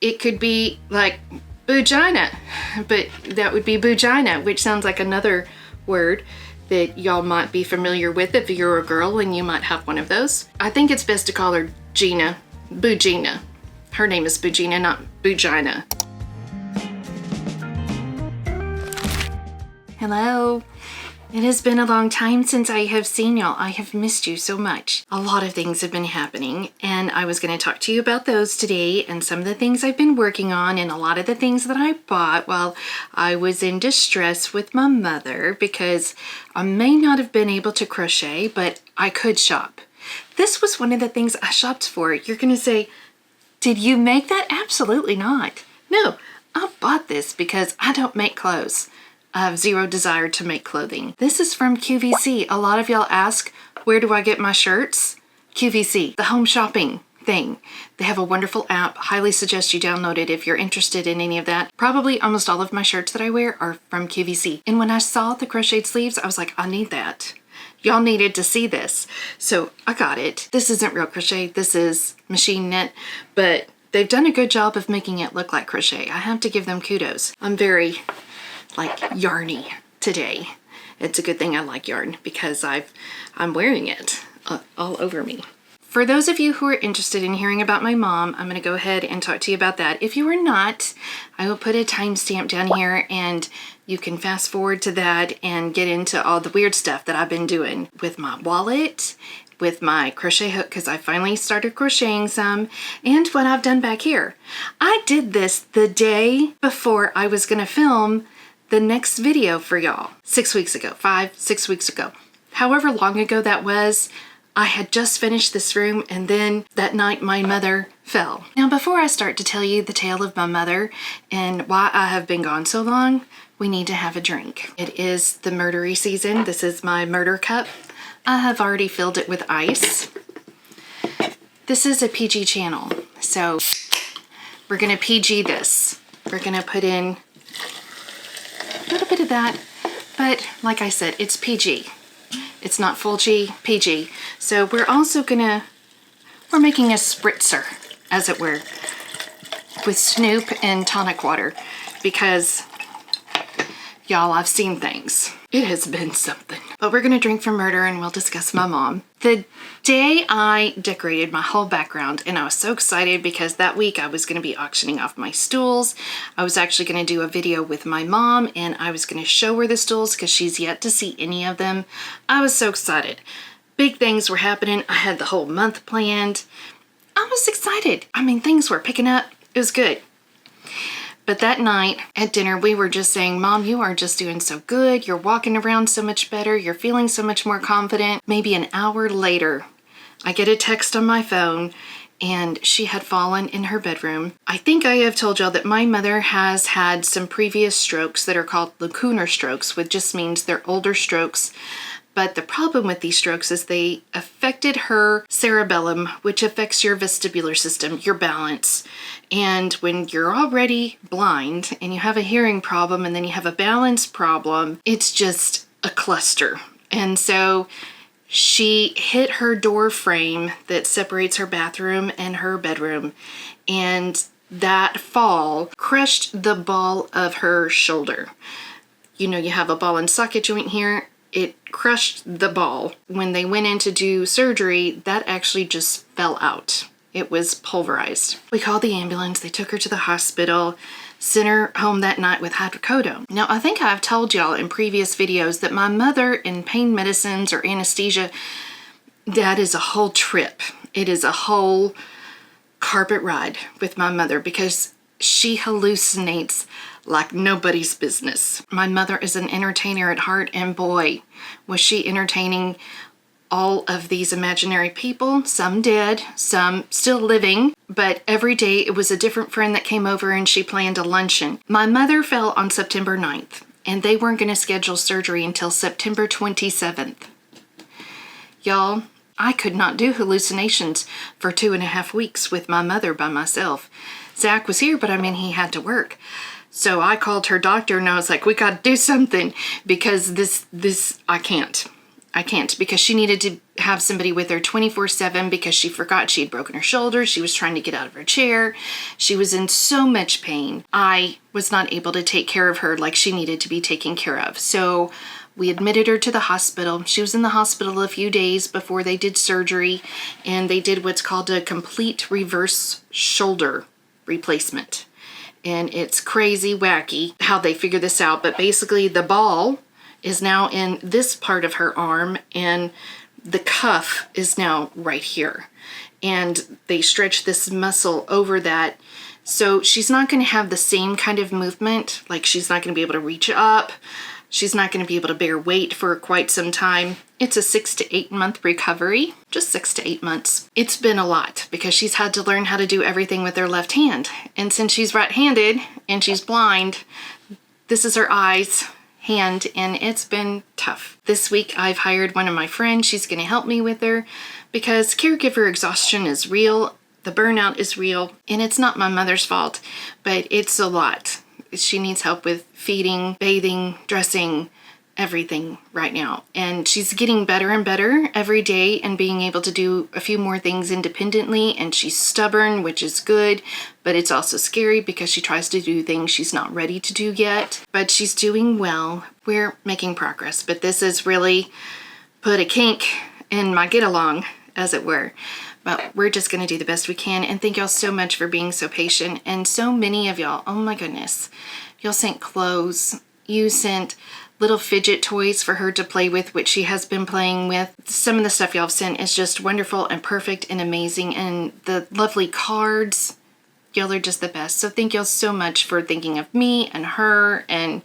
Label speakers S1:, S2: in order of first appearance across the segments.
S1: it could be like Boo-Gina, but that would be Boo-Gina, which sounds like another word that y'all might be familiar with if you're a girl and you might have one of those. I think it's best to call her Gina, Boo-Gina. Her name is Boo-Gina, not Boo-Gina. Hello. It has been a long time since I have seen y'all. I have missed you so much. A lot of things have been happening, and I was going to talk to you about those today and some of the things I've been working on and a lot of the things that I bought while I was in distress with my mother because I may not have been able to crochet, but I could shop. This was one of the things I shopped for. You're going to say, did you make that? Absolutely not. No, I bought this because I don't make clothes. I have zero desire to make clothing. This is from QVC. A lot of y'all ask, where do I get my shirts? QVC, the home shopping thing. They have a wonderful app. Highly suggest you download it if you're interested in any of that. Probably almost all of my shirts that I wear are from QVC. And when I saw the crocheted sleeves, I was like, I need that. Y'all needed to see this. So I got it. This isn't real crochet. This is machine knit, but they've done a good job of making it look like crochet. I have to give them kudos. I'm very like yarny today. It's a good thing I like yarn because I'm wearing it all over me. For those of you who are interested in hearing about my mom, I'm going to go ahead and talk to you about that. If you are not, I will put a timestamp down here and you can fast forward to that and get into all the weird stuff that I've been doing with my wallet, with my crochet hook because I finally started crocheting some, and what I've done back here. I did this the day before I was going to film the next video for y'all 6 weeks ago, 6 weeks ago. However long ago that was, I had just finished this room and then that night my mother fell. Now before I start to tell you the tale of my mother and why I have been gone so long, we need to have a drink. It is the murdery season. This is my murder cup. I have already filled it with ice. This is a PG channel, so we're gonna PG this. We're gonna put in a little bit of that, but like I said, it's PG. It's not full G, PG. So we're also we're making a spritzer, as it were, with Snoop and tonic water because y'all, I've seen things. It has been something. But we're gonna drink from murder and we'll discuss my mom. The day I decorated my whole background, and I was so excited because that week I was gonna be auctioning off my stools. I was actually gonna do a video with my mom and I was gonna show her the stools because she's yet to see any of them. I was so excited. Big things were happening. I had the whole month planned. I was excited. I mean, things were picking up. It was good. But that night at dinner, we were just saying, Mom, you are just doing so good. You're walking around so much better. You're feeling so much more confident. Maybe an hour later, I get a text on my phone and she had fallen in her bedroom. I think I have told y'all that my mother has had some previous strokes that are called lacunar strokes, which just means they're older strokes. But the problem with these strokes is they affected her cerebellum, which affects your vestibular system, your balance. And when you're already blind and you have a hearing problem and then you have a balance problem, it's just a cluster. And so she hit her door frame that separates her bathroom and her bedroom. And that fall crushed the ball of her shoulder. You know, you have a ball and socket joint here. It crushed the ball. When they went in to do surgery, that actually just fell out. It was pulverized. We called the ambulance. They took her to the hospital, sent her home that night with hydrocodone. Now, I think I've told y'all in previous videos that my mother in pain medicines or anesthesia, that is a whole trip. It is a whole carpet ride with my mother because she hallucinates like nobody's business. My mother is an entertainer at heart, and boy, was she entertaining all of these imaginary people, some dead, some still living, but every day it was a different friend that came over and she planned a luncheon. My mother fell on September 9th, and they weren't going to schedule surgery until September 27th. Y'all, I could not do hallucinations for 2.5 weeks with my mother by myself. Zach was here, but I mean, he had to work. So I called her doctor and I was like, we got to do something because this, I can't. I can't, because she needed to have somebody with her 24/7 because she forgot she had broken her shoulder. She was trying to get out of her chair. She was in so much pain. I was not able to take care of her like she needed to be taken care of. So we admitted her to the hospital. She was in the hospital a few days before they did surgery, and they did what's called a complete reverse shoulder replacement. And it's crazy wacky how they figure this out, but basically the ball is now in this part of her arm and the cuff is now right here. And they stretch this muscle over that. So she's not going to have the same kind of movement. Like, she's not going to be able to reach up. She's not going to be able to bear weight for quite some time. It's a 6 to 8 month recovery, just 6 to 8 months. It's been a lot because she's had to learn how to do everything with her left hand. And since she's right-handed and she's blind, this is her eyes, hand, and it's been tough. This week I've hired one of my friends. She's going to help me with her because caregiver exhaustion is real. The burnout is real, and it's not my mother's fault, but it's a lot. She needs help with feeding, bathing, dressing, everything right now. And she's getting better and better every day and being able to do a few more things independently. And she's stubborn, which is good, but it's also scary because she tries to do things she's not ready to do yet. But she's doing well. We're making progress, but this has really put a kink in my get along, as it were. But we're just going to do the best we can. And thank y'all so much for being so patient. And so many of y'all, oh my goodness, y'all sent clothes. You sent little fidget toys for her to play with, which she has been playing with. Some of the stuff y'all have sent is just wonderful and perfect and amazing. And the lovely cards, y'all are just the best. So thank y'all so much for thinking of me and her. And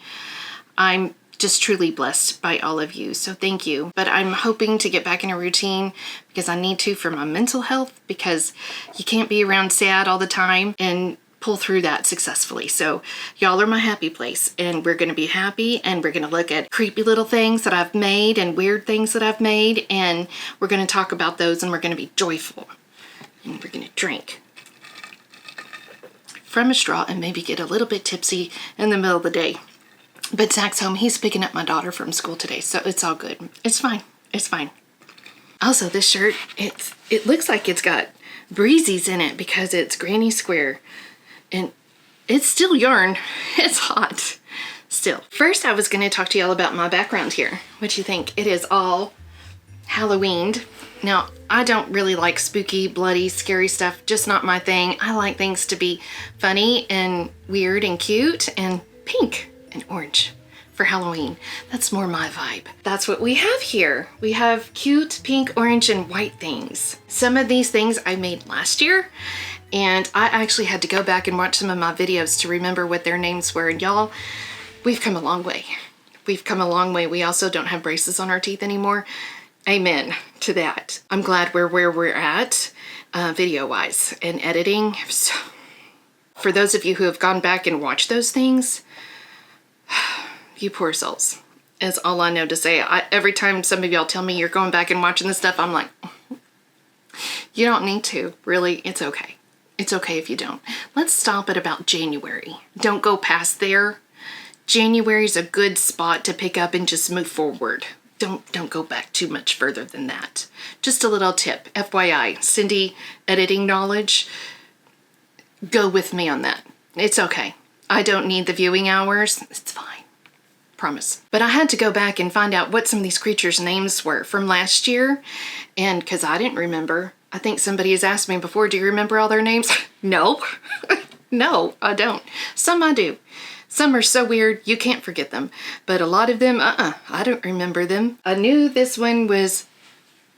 S1: I'm just truly blessed by all of you. So thank you. But I'm hoping to get back in a routine because I need to for my mental health, because you can't be around sad all the time and pull through that successfully. So y'all are my happy place, and we're going to be happy, and we're going to look at creepy little things that I've made and weird things that I've made, and we're going to talk about those, and we're going to be joyful, and we're going to drink from a straw and maybe get a little bit tipsy in the middle of the day. But Zach's home. He's picking up my daughter from school today, so it's all good. It's fine. It's fine. Also, this shirt, it looks like it's got breezies in it because it's granny square. And it's still yarn. It's hot. Still. First, I was going to talk to y'all about my background here. What you think? It is all Halloweened. Now, I don't really like spooky, bloody, scary stuff. Just not my thing. I like things to be funny and weird and cute and pink and orange for Halloween. That's more my vibe. That's what we have here. We have cute pink, orange, and white things. Some of these things I made last year, and I actually had to go back and watch some of my videos to remember what their names were. And y'all, we've come a long way. We've come a long way. We also don't have braces on our teeth anymore. Amen to that. I'm glad we're where we're at video-wise and editing. So, for those of you who have gone back and watched those things, you poor souls, is all I know to say. Every time some of y'all tell me you're going back and watching this stuff, I'm like, you don't need to. Really, it's okay. It's okay if you don't. Let's stop at about January. Don't go past there. January's a good spot to pick up and just move forward. Don't go back too much further than that. Just a little tip, FYI, Cindy editing knowledge, go with me on that. It's okay. I don't need the viewing hours. It's fine. Promise. But I had to go back and find out what some of these creatures' names were from last year. And because I didn't remember, I think somebody has asked me before, do you remember all their names? No. No, I don't. Some I do. Some are so weird you can't forget them. But a lot of them, I don't remember them. I knew this one was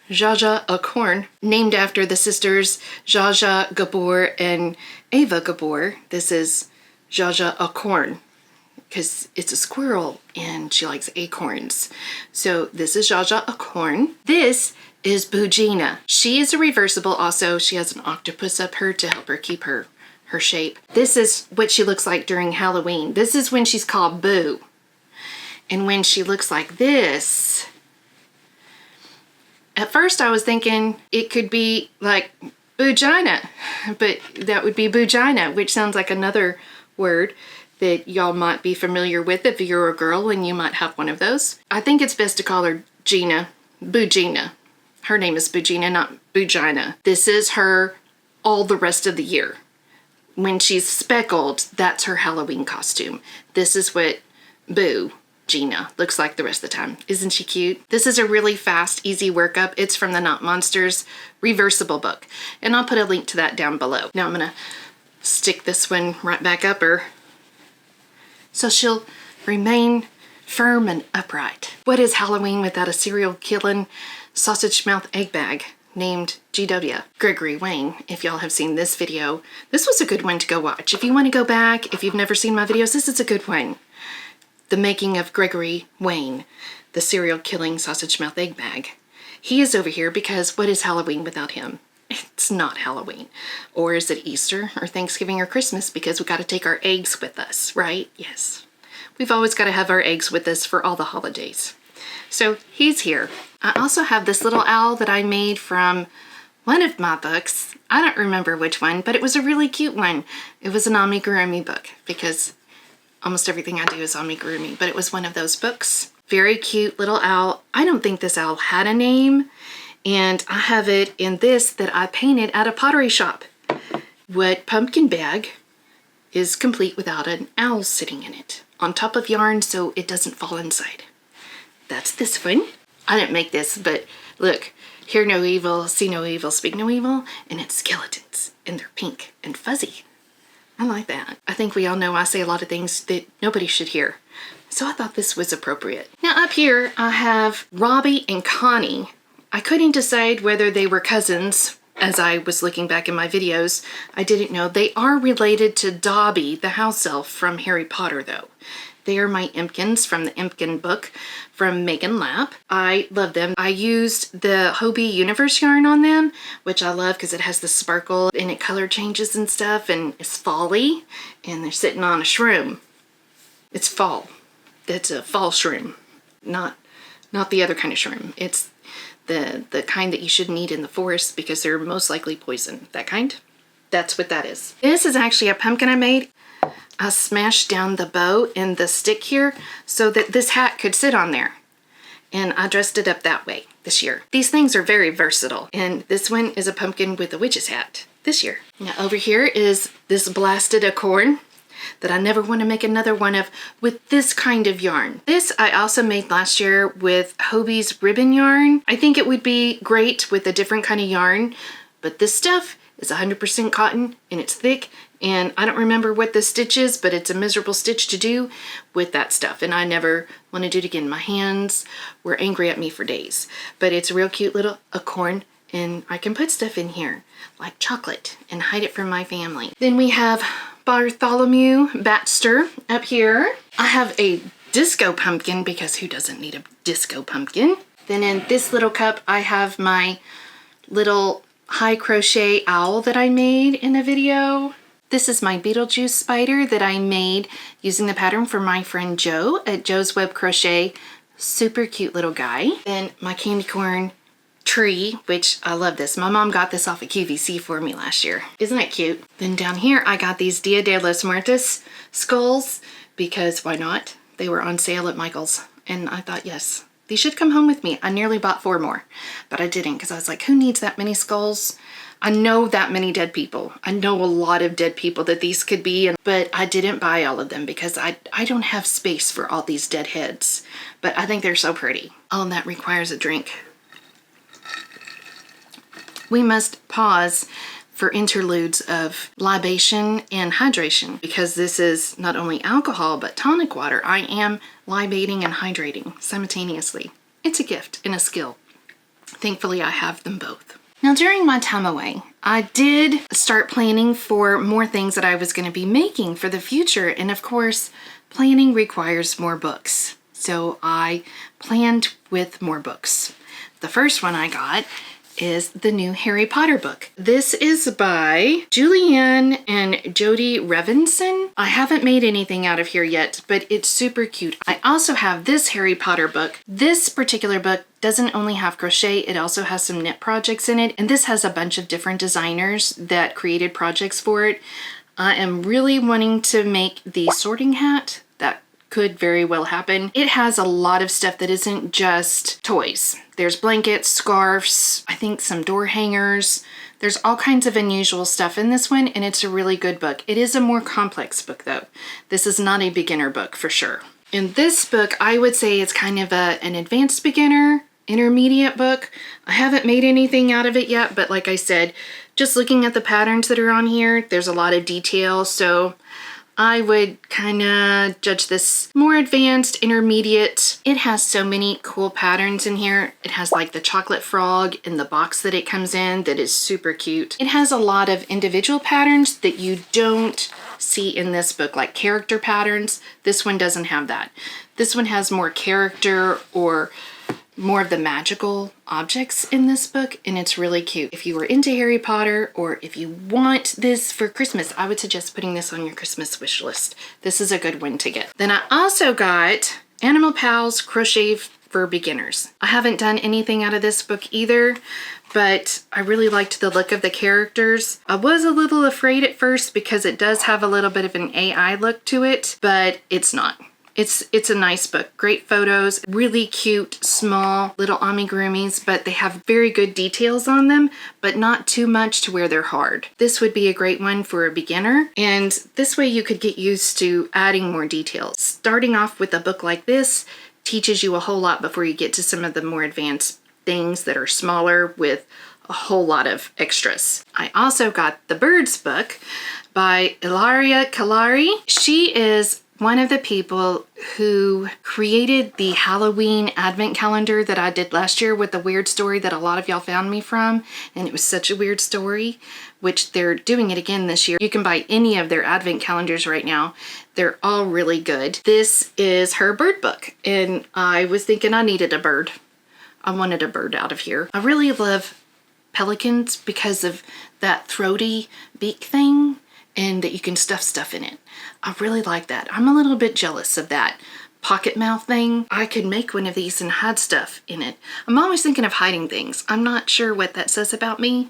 S1: Zsa Zsa Acorn, named after the sisters Zsa Zsa Gabor and Eva Gabor. This is Zsa Zsa Acorn because it's a squirrel and she likes acorns. So this is Zsa Zsa Acorn. This is Boo-Gina. She is a reversible also. She has an octopus up her to help her keep her shape. This is what she looks like during Halloween. This is when she's called Boo. And when she looks like this, at first I was thinking it could be like Boo-Gina, but that would be Boo-Gina, which sounds like another word that y'all might be familiar with if you're a girl and you might have one of those. I think it's best to call her Gina Boo-Gina. Her name is Boo-Gina, not Boo-Gina. This is her all the rest of the year. When she's speckled, that's her Halloween costume. This is what Boo-Gina looks like the rest of the time. Isn't she cute? This is a really fast, easy workup. It's from the Not Monsters Reversible book. And I'll put a link to that down below. Now I'm gonna stick this one right back up her so she'll remain firm and upright. What is Halloween without a serial killing sausage mouth egg bag named GW? Gregory Wayne. If y'all have seen this video, this was a good one to go watch. If you want to go back, if you've never seen my videos, this is a good one. The making of Gregory Wayne, the serial killing sausage mouth egg bag. He is over here because what is Halloween without him? It's not Halloween. Or is it Easter or Thanksgiving or Christmas because we got to take our eggs with us, right? Yes. We've always got to have our eggs with us for all the holidays. So he's here. I also have this little owl that I made from one of my books. I don't remember which one, but it was a really cute one. It was an Amigurumi book because almost everything I do is Amigurumi, but it was one of those books. Very cute little owl. I don't think this owl had a name, and I have it in this that I painted at a pottery shop. What pumpkin bag is complete without an owl sitting in it on top of yarn so it doesn't fall inside? That's this one. I didn't make this, but look, hear no evil, see no evil, speak no evil, and it's skeletons, and they're pink and fuzzy. I like that. I think we all know I say a lot of things that nobody should hear, so I thought this was appropriate. Now up here, I have Robbie and Connie. I couldn't decide whether they were cousins. As I was looking back in my videos, I didn't know. They are related to Dobby, the house elf from Harry Potter, though. They are my Impkins from the Impkin book from Megan Lapp. I love them. I used the Hobie Universe yarn on them, which I love because it has the sparkle and it color changes and stuff, and it's fall-y, and they're sitting on a shroom. It's fall. That's a fall shroom, not the other kind of shroom. It's the kind that you shouldn't eat in the forest because they're most likely poison. That kind. That's what that is. This is actually a pumpkin I made. I smashed down the bow and the stick here so that this hat could sit on there. And I dressed it up that way this year. These things are very versatile. And this one is a pumpkin with a witch's hat this year. Now over here is this blasted acorn that I never want to make another one of with this kind of yarn. This I also made last year with Hobie's ribbon yarn. I think it would be great with a different kind of yarn, but this stuff is 100% cotton and it's thick, and I don't remember what the stitch is, but it's a miserable stitch to do with that stuff, and I never want to do it again. My hands were angry at me for days, but it's a real cute little acorn, and I can put stuff in here like chocolate and hide it from my family. Then we have Bartholomew Baxter up here. I have a disco pumpkin because who doesn't need a disco pumpkin? Then in this little cup, I have my little high crochet owl that I made in a video. This is my Beetlejuice spider that I made using the pattern from my friend Joe at Joe's Web Crochet. Super cute little guy. Then my candy corn tree, which I love this. My mom got this off of QVC for me last year. Isn't that cute? Then down here I got these Dia de los Muertos skulls because why not? They were on sale at Michael's and I thought, yes, these should come home with me. I nearly bought 4 more, but I didn't because I was like, who needs that many skulls? I know that many dead people. I know a lot of dead people that these could be, but I didn't buy all of them because I don't have space for all these dead heads, but I think they're so pretty. Oh, and that requires a drink. We must pause for interludes of libation and hydration because this is not only alcohol but tonic water. I am libating and hydrating simultaneously. It's a gift and a skill. Thankfully, I have them both. Now, during my time away, I did start planning for more things that I was going to be making for the future, and of course, planning requires more books. So I planned with more books. The first one I got is the new Harry Potter book. This is by Julianne and Jody Revinson. I haven't made anything out of here yet, but it's super cute. I also have this Harry Potter book. This particular book doesn't only have crochet, it also has some knit projects in it, and this has a bunch of different designers that created projects for it. I am really wanting to make the sorting hat that could very well happen. It has a lot of stuff that isn't just toys. There's blankets, scarves, I think some door hangers. There's all kinds of unusual stuff in this one, and it's a really good book. It is a more complex book though. This is not a beginner book for sure. In this book, I would say it's kind of an advanced beginner, intermediate book. I haven't made anything out of it yet, but like I said, just looking at the patterns that are on here, there's a lot of detail, so I would kind of judge this more advanced, intermediate. It has so many cool patterns in here. It has like the chocolate frog in the box that it comes in that is super cute. It has a lot of individual patterns that you don't see in this book, like character patterns. This one doesn't have that. This one has more character or more of the magical objects in this book, and it's really cute. If you were into Harry Potter, or if you want this for Christmas, I would suggest putting this on your Christmas wish list. This is a good one to get. Then I also got Animal Pals Crochet for Beginners. I haven't done anything out of this book either, but I really liked the look of the characters. I was a little afraid at first because it does have a little bit of an AI look to it, but it's not. It's a nice book. Great photos, really cute, small little amigurumis, but they have very good details on them, but not too much to where they're hard. This would be a great one for a beginner, and this way you could get used to adding more details. Starting off with a book like this teaches you a whole lot before you get to some of the more advanced things that are smaller with a whole lot of extras. I also got the Birds book by Ilaria Kalari. She is one of the people who created the Halloween advent calendar that I did last year with the weird story that a lot of y'all found me from, and it was such a weird story, which they're doing it again this year. You can buy any of their advent calendars right now. They're all really good. This is her bird book, and I was thinking I needed a bird. I wanted a bird out of here. I really love pelicans because of that throaty beak thing, and that you can stuff stuff in it. I really like that. I'm a little bit jealous of that pocket mouth thing. I could make one of these and hide stuff in it. I'm always thinking of hiding things. I'm not sure what that says about me,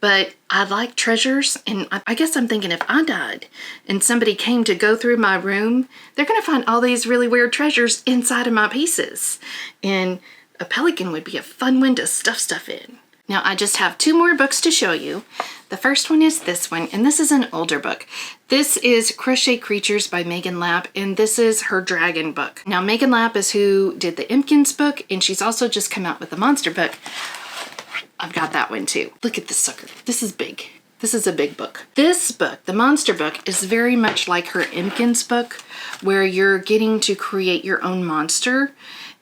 S1: but I like treasures, and I guess I'm thinking if I died and somebody came to go through my room, they're gonna find all these really weird treasures inside of my pieces. And a pelican would be a fun one to stuff stuff in. Now I just have two more books to show you. The first one is this one, and this is an older book. This is Crochet Creatures by Megan Lapp, and this is her dragon book. Now Megan Lapp is who did the Impkins book, and she's also just come out with the monster book. I've got that one too. Look at this sucker. This is big. This is a big book. This book, the monster book, is very much like her Impkins book, where you're getting to create your own monster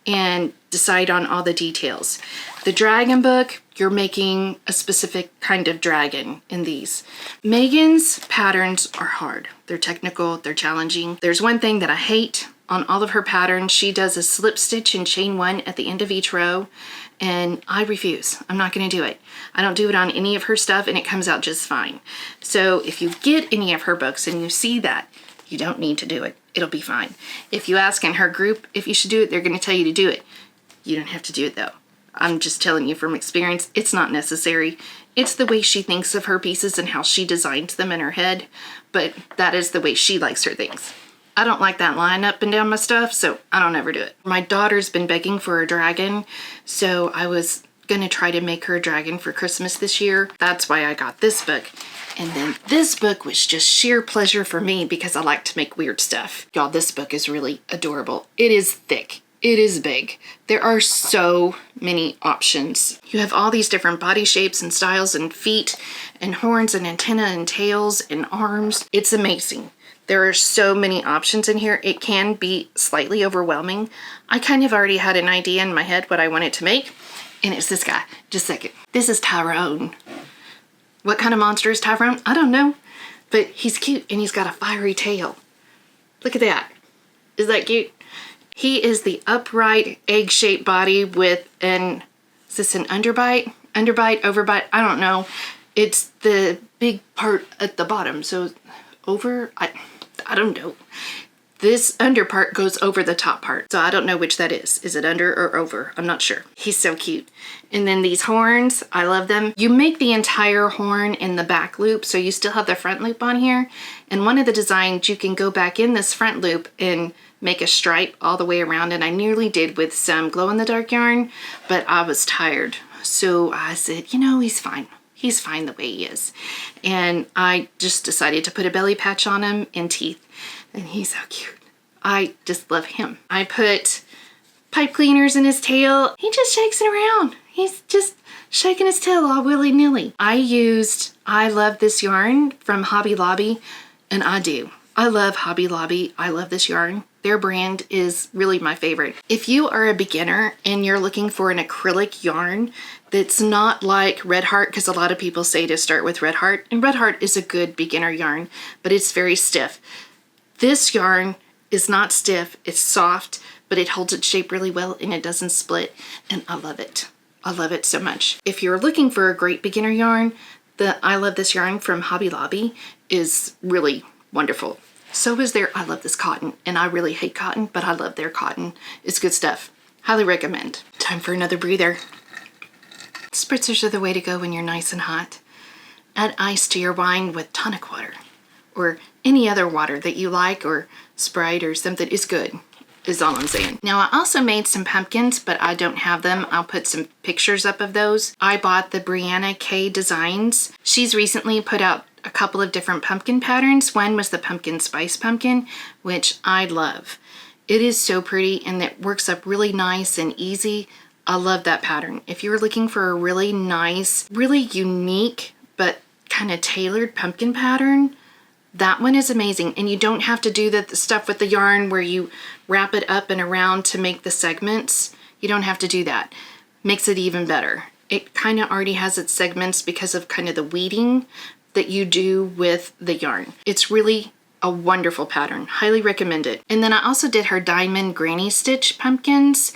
S1: and decide on all the details. The dragon book, you're making a specific kind of dragon in these. Megan's patterns are hard. They're technical, they're challenging. There's one thing that I hate on all of her patterns. She does a slip stitch and chain one at the end of each row, and I refuse. I'm not gonna do it. I don't do it on any of her stuff, and it comes out just fine. So if you get any of her books and you see that, you don't need to do it. It'll be fine. If you ask in her group if you should do it, they're gonna tell you to do it. You don't have to do it though. I'm just telling you from experience, it's not necessary. It's the way she thinks of her pieces and how she designs them in her head, but that is the way she likes her things. I don't like that line up and down my stuff, so I don't ever do it. My daughter's been begging for a dragon, so I was gonna try to make her a dragon for Christmas this year. That's why I got this book. And then this book was just sheer pleasure for me because I like to make weird stuff. Y'all, this book is really adorable. It is thick. It is big. There are so many options. You have all these different body shapes and styles and feet and horns and antenna and tails and arms. It's amazing. There are so many options in here. It can be slightly overwhelming. I kind of already had an idea in my head what I wanted to make, and it's this guy. Just a second. This is Tyrone. What kind of monster is Tyrone? I don't know, but he's cute and he's got a fiery tail. Look at that. Is that cute? He is the upright egg-shaped body with an, is this an underbite? Underbite, overbite, I don't know. It's the big part at the bottom, so over, I don't know. This under part goes over the top part, so I don't know which that is. Is it under or over? I'm not sure. He's so cute. And then these horns, I love them. You make the entire horn in the back loop, so you still have the front loop on here. And one of the designs, you can go back in this front loop and make a stripe all the way around, and I nearly did with some glow-in-the-dark yarn, but I was tired. So I said, you know, he's fine. He's fine the way he is. And I just decided to put a belly patch on him and teeth, and he's so cute. I just love him. I put pipe cleaners in his tail. He just shakes it around. He's just shaking his tail all willy-nilly. I love this yarn from Hobby Lobby, and I do. I love Hobby Lobby. I love this yarn. Their brand is really my favorite. If you are a beginner and you're looking for an acrylic yarn that's not like Red Heart, because a lot of people say to start with Red Heart, and Red Heart is a good beginner yarn, but it's very stiff. This yarn is not stiff, it's soft, but it holds its shape really well and it doesn't split, and I love it. I love it so much. If you're looking for a great beginner yarn, the I Love This Yarn from Hobby Lobby is really wonderful. So is their I Love This Cotton, and I really hate cotton, but I love their cotton. It's good stuff. Highly recommend. Time for another breather. Spritzers are the way to go when you're nice and hot. Add ice to your wine with tonic water, or any other water that you like, or Sprite or something is good, is all I'm saying. Now I also made some pumpkins, but I don't have them. I'll put some pictures up of those. I bought the BrianaKDesigns. She's recently put out a couple of different pumpkin patterns. One was the pumpkin spice pumpkin, which I love. It is so pretty and it works up really nice and easy. I love that pattern. If you're looking for a really nice, really unique, but kind of tailored pumpkin pattern, that one is amazing. And you don't have to do the stuff with the yarn where you wrap it up and around to make the segments. You don't have to do that. Makes it even better. It kind of already has its segments because of kind of the weeding that you do with the yarn. It's really a wonderful pattern. Highly recommend it. And then I also did her diamond granny stitch pumpkins,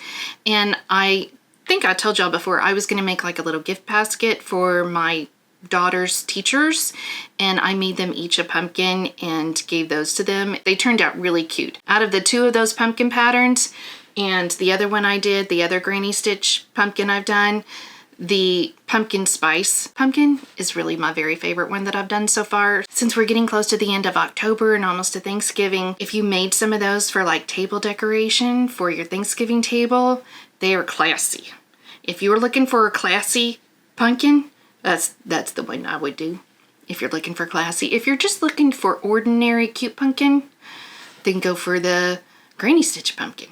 S1: and I think I told y'all before I was going to make like a little gift basket for my daughter's teachers, and I made them each a pumpkin and gave those to them. They turned out really cute. Out of the two of those pumpkin patterns and the other one I did, the other granny stitch pumpkin I've done, the pumpkin spice pumpkin is really my very favorite one that I've done so far. Since we're getting close to the end of October and almost to Thanksgiving, if you made some of those for like table decoration for your Thanksgiving table, they are classy. If you were looking for a classy pumpkin, that's the one I would do. If you're looking for classy. If you're just looking for ordinary cute pumpkin, then go for the granny stitch pumpkin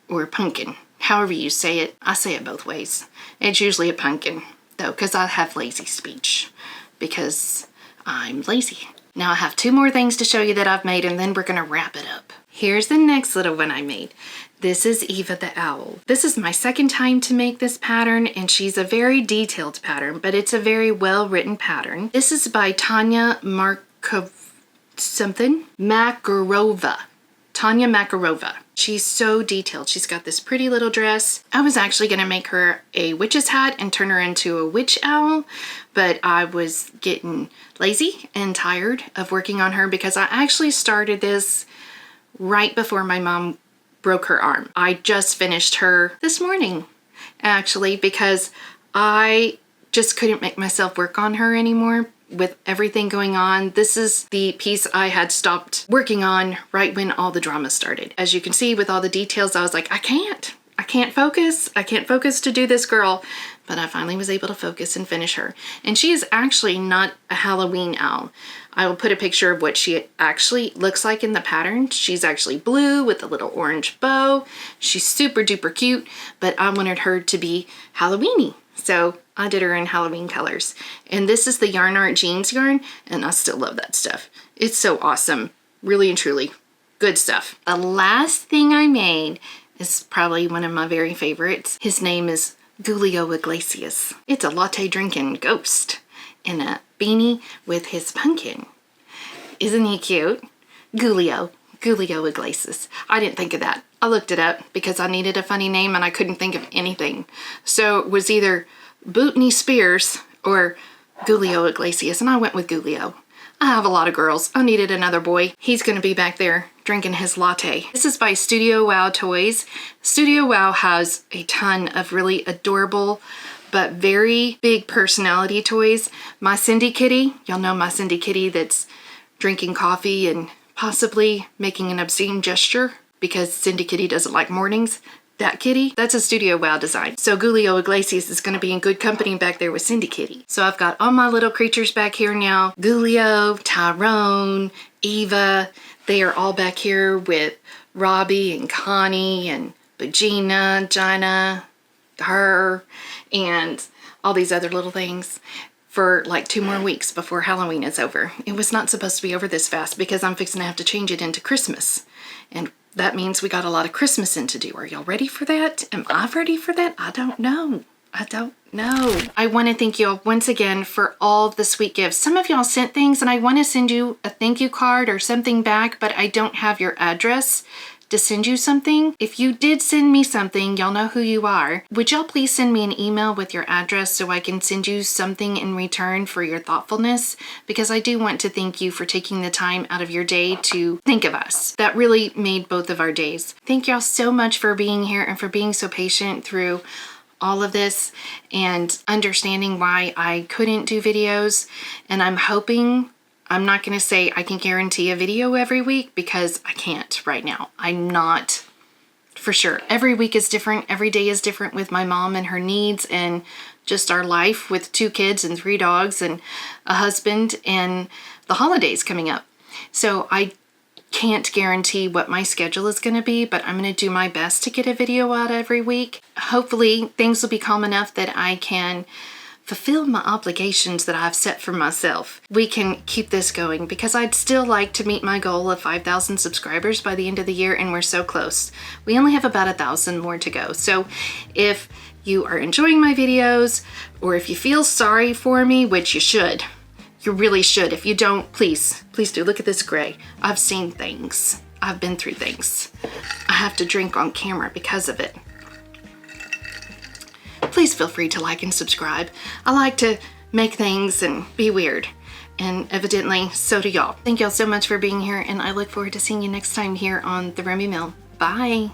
S1: or pumpkin. However you say it. I say it both ways. It's usually a pumpkin though, because I have lazy speech because I'm lazy. Now I have two more things to show you that I've made, and then we're gonna wrap it up. Here's the next little one I made. This is Eva the Owl. This is my second time to make this pattern, and she's a very detailed pattern, but it's a very well written pattern. This is by Tanya Makarova. Tanya Makarova. She's so detailed. She's got this pretty little dress. I was actually gonna make her a witch's hat and turn her into a witch owl, but I was getting lazy and tired of working on her because I actually started this right before my mom broke her arm. I just finished her this morning, actually, because I just couldn't make myself work on her anymore with everything going on. This is the piece I had stopped working on right when all the drama started. As you can see with all the details, I was like, I can't focus. I can't focus to do this girl. But I finally was able to focus and finish her. And she is actually not a Halloween owl. I will put a picture of what she actually looks like in the pattern. She's actually blue with a little orange bow. She's super duper cute, but I wanted her to be Halloween-y. So I did her in Halloween colors. And this is the Yarn Art Jeans yarn, and I still love that stuff. It's so awesome. Really and truly good stuff. The last thing I made is probably one of my very favorites. His name is Ghoulio Iglesias. It's a latte drinking ghost in a beanie with his pumpkin. Isn't he cute? Ghoulio Iglesias. I didn't think of that. I looked it up because I needed a funny name and I couldn't think of anything. So it was either Britney Spears or Ghoulio Iglesias, and I went with Ghoulio. I have a lot of girls. I needed another boy. He's gonna be back there drinking his latte. This is by Studio Wow Toys. Studio Wow has a ton of really adorable but very big personality toys. My Cindy Kitty, y'all know my Cindy Kitty that's drinking coffee and possibly making an obscene gesture. because Cindy Kitty doesn't like mornings. That kitty, that's a Studio Wow design. So Ghoulio Iglesias is going to be in good company back there with Cindy Kitty. So I've got all my little creatures back here now. Ghoulio, Tyrone, Eva, they are all back here with Robbie and Connie and Boo-Gina, Gina, her, and all these other little things for like 2 more weeks before Halloween is over. It was not supposed to be over this fast because I'm fixing to have to change it into Christmas. And that means we got a lot of Christmas in to do. Are y'all ready for that? Am I ready for that? I don't know. I don't know. I want to thank y'all once again for all the sweet gifts. Some of y'all sent things and I want to send you a thank you card or something back, but I don't have your address to send you something. If you did send me something, y'all know who you are. Would y'all please send me an email with your address so I can send you something in return for your thoughtfulness? Because I do want to thank you for taking the time out of your day to think of us. That really made both of our days. Thank y'all so much for being here and for being so patient through all of this and understanding why I couldn't do videos. And I'm hoping, I'm not going to say I can guarantee a video every week because I can't right now. I'm not for sure. Every week is different. Every day is different with my mom and her needs and just our life with 2 kids and 3 dogs and a husband and the holidays coming up. So I can't guarantee what my schedule is going to be, but I'm going to do my best to get a video out every week. Hopefully things will be calm enough that I can fulfill my obligations that I've set for myself. We can keep this going because I'd still like to meet my goal of 5,000 subscribers by the end of the year, and we're so close. We only have about 1,000 more to go. So if you are enjoying my videos, or if you feel sorry for me, which you should, you really should. If you don't, please do. Look at this gray. I've seen things. I've been through things. I have to drink on camera because of it. Please feel free to like and subscribe. I like to make things and be weird. And evidently, so do y'all. Thank y'all so much for being here, and I look forward to seeing you next time here on the Rumi Mill. Bye.